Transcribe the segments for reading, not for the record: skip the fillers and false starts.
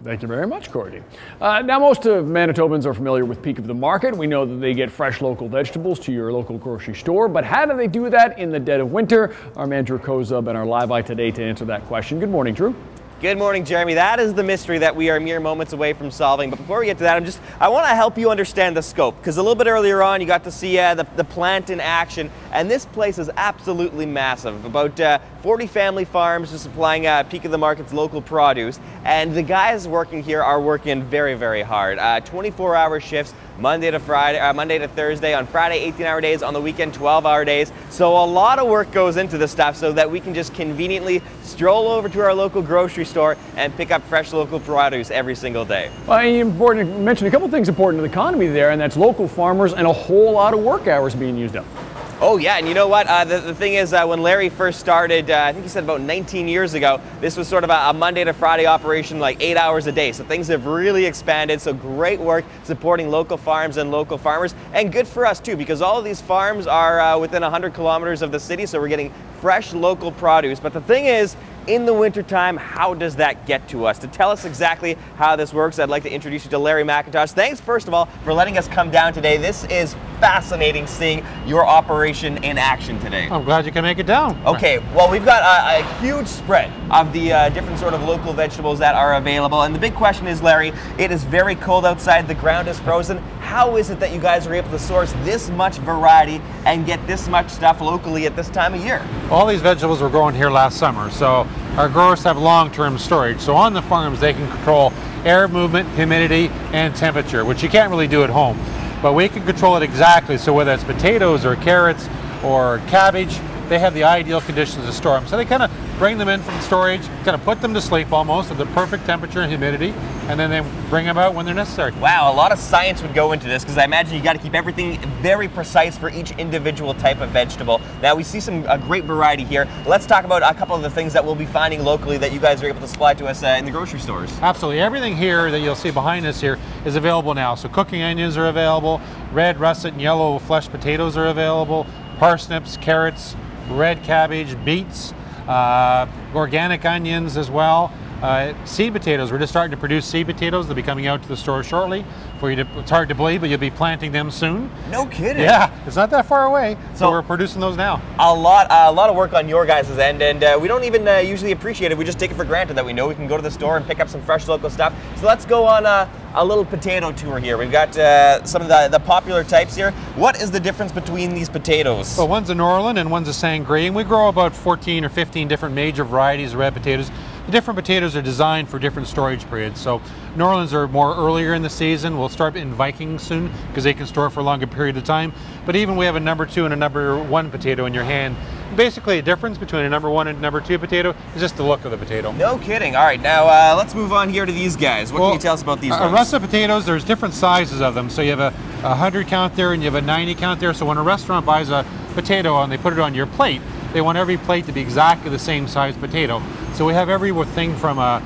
Thank you very much, Courtney. Now, most of Manitobans are familiar with Peak of the Market. We know that they get fresh local vegetables to your local grocery store, but how do they do that in the dead of winter? Our man Drew Kozub and our live eye today to answer that question. Good morning, Drew. Good morning, Jeremy. That is the mystery that we are mere moments away from solving. But before we get to that, I want to help you understand the scope, because a little bit earlier on, you got to see the plant in action, and this place is absolutely massive. About 40 family farms are supplying Peak of the Market's local produce, and the guys working here are working very, very hard. 24-hour shifts, Monday to Thursday, on Friday 18-hour days, on the weekend 12-hour days. So a lot of work goes into this stuff so that we can just conveniently stroll over to our local grocery store and pick up fresh local produce every single day. Well, important to mention a couple things important to the economy there, and that's local farmers and a whole lot of work hours being used up. Oh yeah, and you know what? The thing is, when Larry first started, I think he said about 19 years ago, this was sort of a Monday to Friday operation, like 8 hours a day. So things have really expanded. So great work supporting local farms and local farmers, and good for us too, because all of these farms are within 100 kilometers of the city. So we're getting fresh local produce. But the thing is, in the wintertime, how does that get to us? To tell us exactly how this works, I'd like to introduce you to Larry McIntosh. Thanks, first of all, for letting us come down today. This is fascinating seeing your operation in action today. I'm glad you can make it down. Okay, well, we've got a huge spread of the different sort of local vegetables that are available. And the big question is, Larry, it is very cold outside, the ground is frozen. How is it that you guys are able to source this much variety and get this much stuff locally at this time of year? All these vegetables were grown here last summer, so our growers have long-term storage. So on the farms, they can control air movement, humidity, and temperature, which you can't really do at home. But we can control it exactly, so whether it's potatoes or carrots or cabbage, they have the ideal conditions to store them. So they kind of bring them in from storage, kind of put them to sleep almost at the perfect temperature and humidity, and then they bring them out when they're necessary. Wow, a lot of science would go into this, because I imagine you got to keep everything very precise for each individual type of vegetable. Now we see some great variety here. Let's talk about a couple of the things that we'll be finding locally that you guys are able to supply to us in the grocery stores. Absolutely, everything here that you'll see behind us here is available now. So cooking onions are available, red, russet, and yellow flesh potatoes are available, parsnips, carrots, red cabbage, beets, organic onions as well. Seed potatoes, we're just starting to produce seed potatoes. They'll be coming out to the store shortly. It's hard to believe, but you'll be planting them soon. No kidding. Yeah, it's not that far away. So we're producing those now. A lot of work on your guys' end, and we don't even usually appreciate it. We just take it for granted that we know we can go to the store and pick up some fresh local stuff. So let's go on a little potato tour here. We've got some of the popular types here. What is the difference between these potatoes? Well, one's a Norland and one's a Sangre, and we grow about 14 or 15 different major varieties of red potatoes. The different potatoes are designed for different storage periods. So Norlands are more earlier in the season. We'll start in Vikings soon because they can store for a longer period of time. But even we have a number 2 and a number 1 potato in your hand. Basically, a difference between a number 1 and number 2 potato is just the look of the potato. No kidding. All right, now let's move on here to these guys. What can you tell us about these ones? Russet potatoes, there's different sizes of them. So you have a 100 count there and you have a 90 count there. So when a restaurant buys a potato and they put it on your plate, they want every plate to be exactly the same size potato. So we have everything from a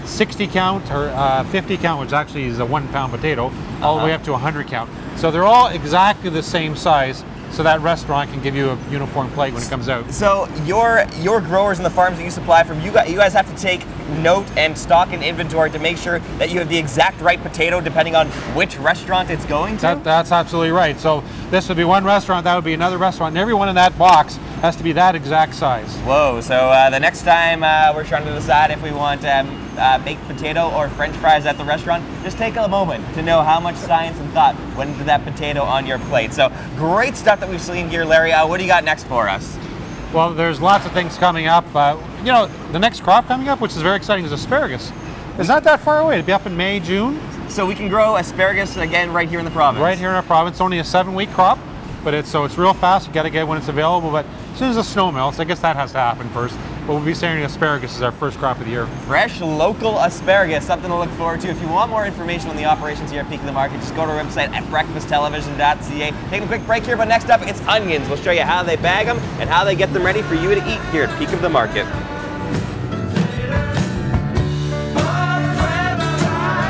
60 count or 50 count, which actually is a 1 pound potato, all the way up to a 100 count. So they're all exactly the same size, so that restaurant can give you a uniform plate when it comes out. So your growers and the farms that you supply from, you guys have to take note and stock and inventory to make sure that you have the exact right potato depending on which restaurant it's going to? That's absolutely right. So this would be one restaurant, that would be another restaurant, and every one in that box has to be that exact size. Whoa, so the next time we're trying to decide if we want baked potato or French fries at the restaurant, just take a moment to know how much science and thought went into that potato on your plate. So great stuff that we've seen here, Larry. What do you got next for us? Well, there's lots of things coming up. You know, the next crop coming up, which is very exciting, is asparagus. It's not that far away. It'll be up in May, June. So we can grow asparagus again right here in the province? Right here in our province. It's only a 7-week crop, but it's real fast. You got to get it when it's available. But as soon as the snow melts, I guess that has to happen first. But we'll be starting asparagus as our first crop of the year. Fresh, local asparagus, something to look forward to. If you want more information on the operations here at Peak of the Market, just go to our website at breakfasttelevision.ca. Taking a quick break here, but next up, it's onions. We'll show you how they bag them and how they get them ready for you to eat here at Peak of the Market.